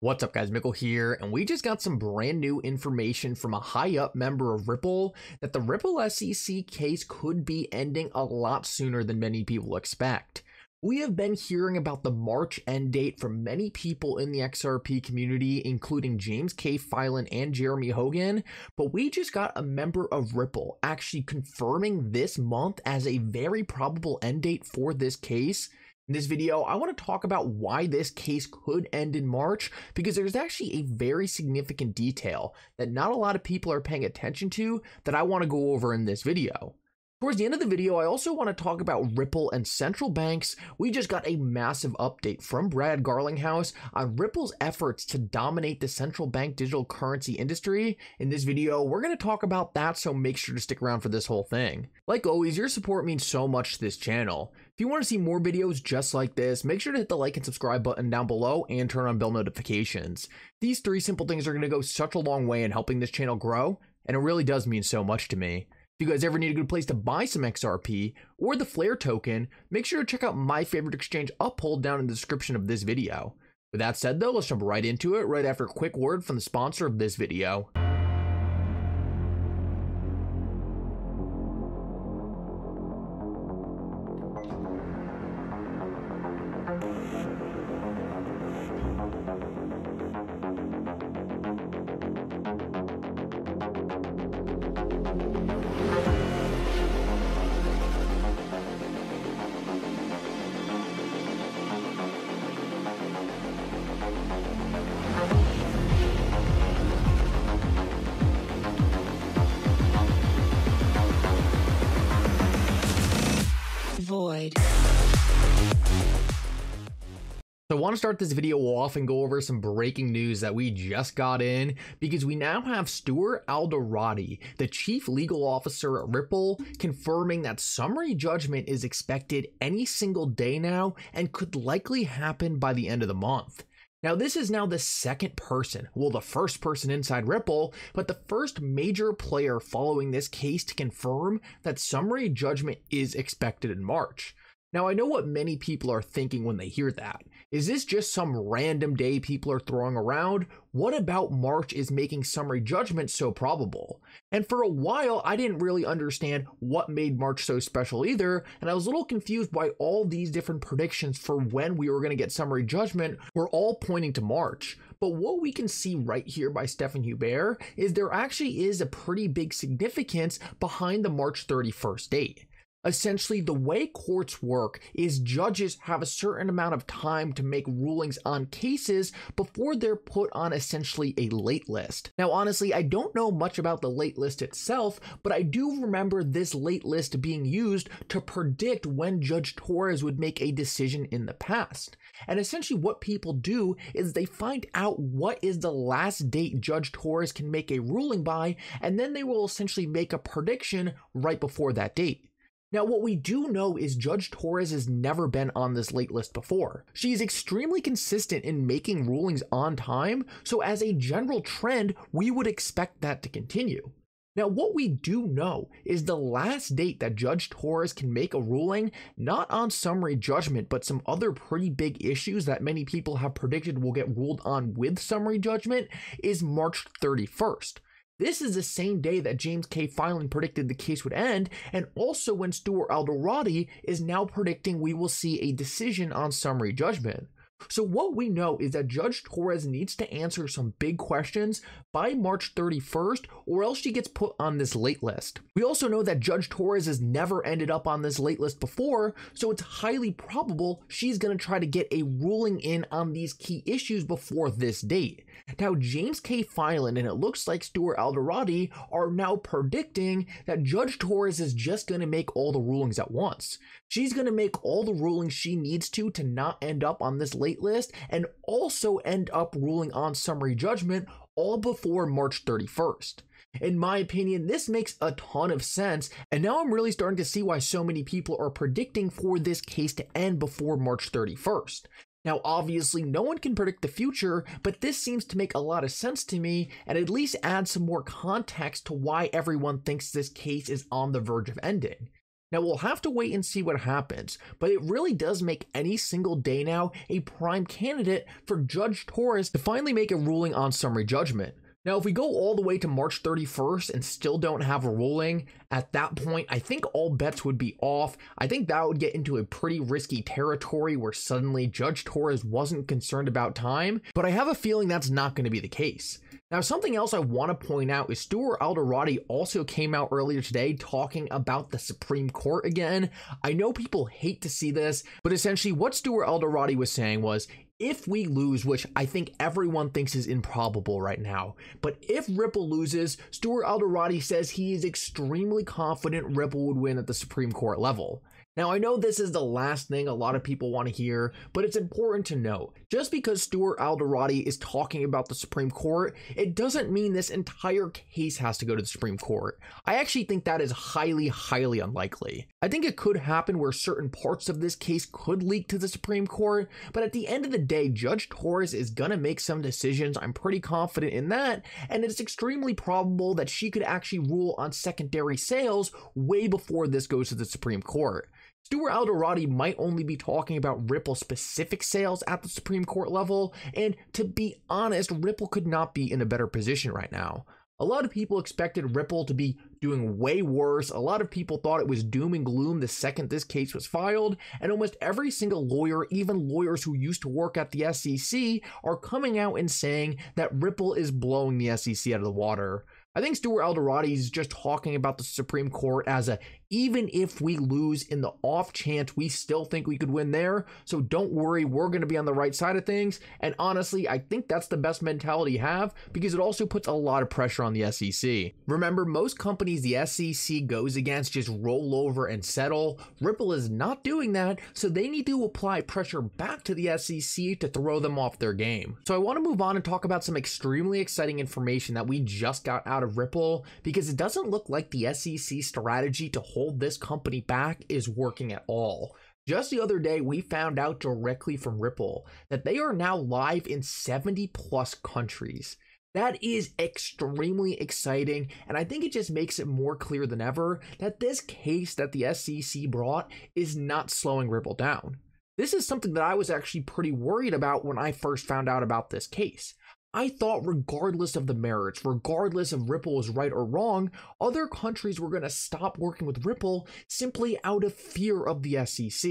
What's up guys, Mickle here, and we just got some brand new information from a high up member of Ripple that the Ripple SEC case could be ending a lot sooner than many people expect. We have been hearing about the March end date from many people in the XRP community, including James K. Filan and Jeremy Hogan, but we just got a member of Ripple actually confirming this month as a very probable end date for this case. In this video, I want to talk about why this case could end in March, because there's actually a very significant detail that not a lot of people are paying attention to that I want to go over in this video. Towards the end of the video, I also want to talk about Ripple and central banks. We just got a massive update from Brad Garlinghouse on Ripple's efforts to dominate the central bank digital currency industry. In this video, we're going to talk about that, so make sure to stick around for this whole thing. Like always, your support means so much to this channel. If you want to see more videos just like this, make sure to hit the like and subscribe button down below and turn on bell notifications. These three simple things are going to go such a long way in helping this channel grow, and it really does mean so much to me. If you guys ever need a good place to buy some XRP or the Flare token, make sure to check out my favorite exchange, Uphold, down in the description of this video. With that said though, let's jump right into it right after a quick word from the sponsor of this video. So I want to start this video off and go over some breaking news that we just got in, because we now have Stuart Alderati, the chief legal officer at Ripple, confirming that summary judgment is expected any single day now and could likely happen by the end of the month. Now, this is now the second person, well, the first person inside Ripple, but the first major player following this case to confirm that summary judgment is expected in March. Now, I know what many people are thinking when they hear that. Is this just some random day people are throwing around? What about March is making summary judgment so probable? And for a while, I didn't really understand what made March so special either, and I was a little confused why all these different predictions for when we were going to get summary judgment were all pointing to March. But what we can see right here by Stephen Hubert is there actually is a pretty big significance behind the March 31st date. Essentially, the way courts work is judges have a certain amount of time to make rulings on cases before they're put on essentially a late list. Now, honestly, I don't know much about the late list itself, but I do remember this late list being used to predict when Judge Torres would make a decision in the past. And essentially what people do is they find out what is the last date Judge Torres can make a ruling by, and then they will essentially make a prediction right before that date. Now, what we do know is Judge Torres has never been on this late list before. She is extremely consistent in making rulings on time, so as a general trend, we would expect that to continue. Now, what we do know is the last date that Judge Torres can make a ruling, not on summary judgment, but some other pretty big issues that many people have predicted will get ruled on with summary judgment, is March 31st. This is the same day that James K. Filan predicted the case would end, and also when Stuart Alderati is now predicting we will see a decision on summary judgment. So what we know is that Judge Torres needs to answer some big questions by March 31st, or else she gets put on this late list. We also know that Judge Torres has never ended up on this late list before, so it's highly probable she's going to try to get a ruling in on these key issues before this date. Now, James K. Filan and it looks like Stuart Alderati are now predicting that Judge Torres is just going to make all the rulings at once. She's going to make all the rulings she needs to not end up on this late list, and also end up ruling on summary judgment all before March 31st. In my opinion, this makes a ton of sense, and now I'm really starting to see why so many people are predicting for this case to end before March 31st. Now, obviously, no one can predict the future, but this seems to make a lot of sense to me and at least add some more context to why everyone thinks this case is on the verge of ending. Now we'll have to wait and see what happens, but it really does make any single day now a prime candidate for Judge Torres to finally make a ruling on summary judgment. Now, if we go all the way to March 31st and still don't have a ruling, at that point, I think all bets would be off. I think that would get into a pretty risky territory where suddenly Judge Torres wasn't concerned about time, but I have a feeling that's not going to be the case. Now, something else I want to point out is Stuart Alderoty also came out earlier today talking about the Supreme Court again. I know people hate to see this, but essentially what Stuart Alderoty was saying was, if we lose, which I think everyone thinks is improbable right now, but if Ripple loses, Stuart Alderoty says he is extremely confident Ripple would win at the Supreme Court level. Now, I know this is the last thing a lot of people want to hear, but it's important to note, just because Stuart Alderoty is talking about the Supreme Court, it doesn't mean this entire case has to go to the Supreme Court. I actually think that is highly, highly unlikely. I think it could happen where certain parts of this case could leak to the Supreme Court, but at the end of the day, Judge Torres is gonna make some decisions. I'm pretty confident in that, and it's extremely probable that she could actually rule on secondary sales way before this goes to the Supreme Court. Stuart Alderoty might only be talking about Ripple specific sales at the Supreme Court level, and to be honest, Ripple could not be in a better position right now. A lot of people expected Ripple to be doing way worse. A lot of people thought it was doom and gloom the second this case was filed, and almost every single lawyer, even lawyers who used to work at the SEC, are coming out and saying that Ripple is blowing the SEC out of the water. I think Stuart Alderoty is just talking about the Supreme Court as a, even if we lose in the off chance, we still think we could win there. So don't worry, we're going to be on the right side of things. And honestly, I think that's the best mentality to have because it also puts a lot of pressure on the SEC. Remember, most companies the SEC goes against just roll over and settle. Ripple is not doing that, so they need to apply pressure back to the SEC to throw them off their game. So I want to move on and talk about some extremely exciting information that we just got out of Ripple, because it doesn't look like the SEC strategy to hold this company back is working at all. Just the other day, we found out directly from Ripple that they are now live in 70 plus countries. That is extremely exciting, and I think it just makes it more clear than ever that this case that the SEC brought is not slowing Ripple down. This is something that I was actually pretty worried about when I first found out about this case. I thought regardless of the merits, regardless if Ripple was right or wrong, other countries were going to stop working with Ripple simply out of fear of the SEC.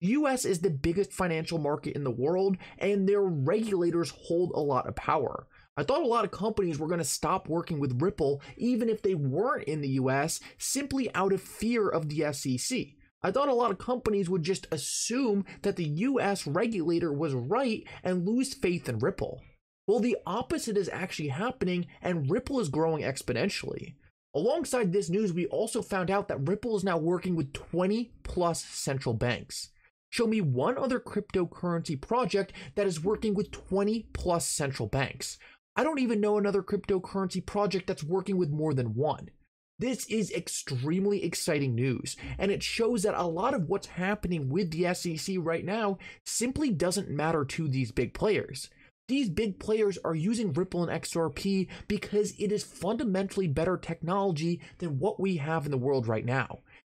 The US is the biggest financial market in the world, and their regulators hold a lot of power. I thought a lot of companies were going to stop working with Ripple even if they weren't in the US simply out of fear of the SEC. I thought a lot of companies would just assume that the US regulator was right and lose faith in Ripple. Well, the opposite is actually happening, and Ripple is growing exponentially. Alongside this news, we also found out that Ripple is now working with 20 plus central banks. Show me one other cryptocurrency project that is working with 20 plus central banks. I don't even know another cryptocurrency project that's working with more than one. This is extremely exciting news, and it shows that a lot of what's happening with the SEC right now simply doesn't matter to these big players. These big players are using Ripple and XRP because it is fundamentally better technology than what we have in the world right now.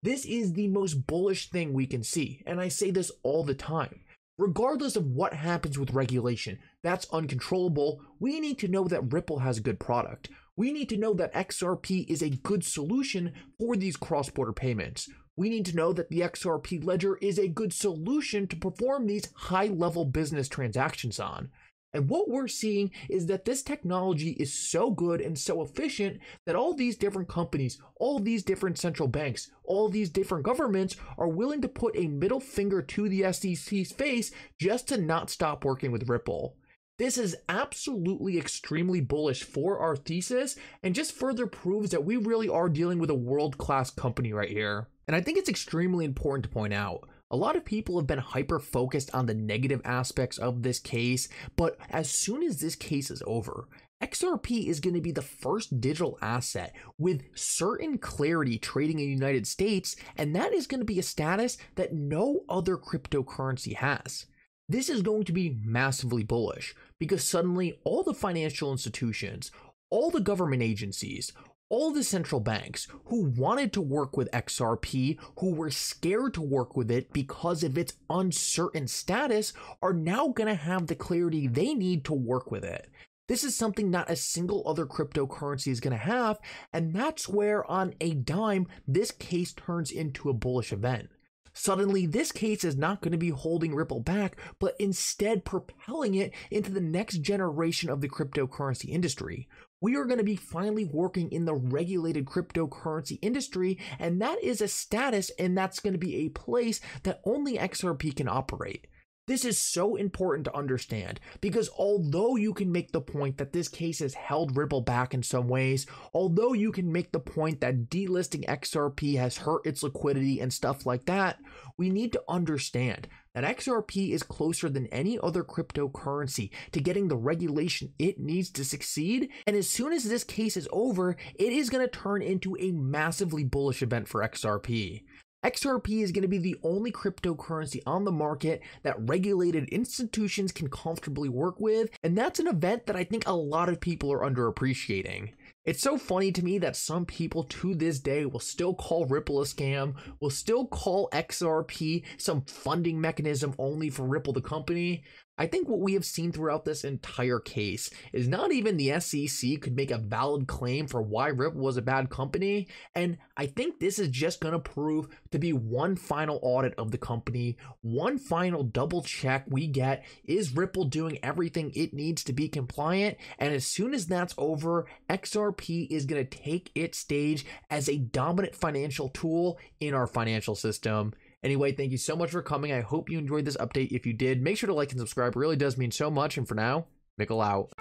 This is the most bullish thing we can see, and I say this all the time. Regardless of what happens with regulation, that's uncontrollable, we need to know that Ripple has a good product. We need to know that XRP is a good solution for these cross-border payments. We need to know that the XRP ledger is a good solution to perform these high-level business transactions on. And what we're seeing is that this technology is so good and so efficient that all these different companies, all these different central banks, all these different governments are willing to put a middle finger to the SEC's face just to not stop working with Ripple. This is absolutely extremely bullish for our thesis and just further proves that we really are dealing with a world-class company right here. And I think it's extremely important to point out, a lot of people have been hyper-focused on the negative aspects of this case, but as soon as this case is over, XRP is going to be the first digital asset with certain clarity trading in the United States, and that is going to be a status that no other cryptocurrency has. This is going to be massively bullish because suddenly all the financial institutions, all the government agencies, all the central banks who wanted to work with XRP, who were scared to work with it because of its uncertain status, are now going to have the clarity they need to work with it. This is something not a single other cryptocurrency is going to have, and that's where on a dime, this case turns into a bullish event. Suddenly, this case is not going to be holding Ripple back, but instead propelling it into the next generation of the cryptocurrency industry. We are going to be finally working in the regulated cryptocurrency industry, and that is a status, and that's going to be a place that only XRP can operate. This is so important to understand because although you can make the point that this case has held Ripple back in some ways, although you can make the point that delisting XRP has hurt its liquidity and stuff like that, we need to understand that XRP is closer than any other cryptocurrency to getting the regulation it needs to succeed. And as soon as this case is over, it is going to turn into a massively bullish event for XRP. XRP is going to be the only cryptocurrency on the market that regulated institutions can comfortably work with, and that's an event that I think a lot of people are underappreciating. It's so funny to me that some people to this day will still call Ripple a scam, will still call XRP some funding mechanism only for Ripple the company. I think what we have seen throughout this entire case is not even the SEC could make a valid claim for why Ripple was a bad company, and I think this is just going to prove to be one final audit of the company, one final double check we get, is Ripple doing everything it needs to be compliant, and as soon as that's over, XRP is going to take its stage as a dominant financial tool in our financial system. Anyway, thank you so much for coming. I hope you enjoyed this update. If you did, make sure to like and subscribe. It really does mean so much. And for now, Mickle out.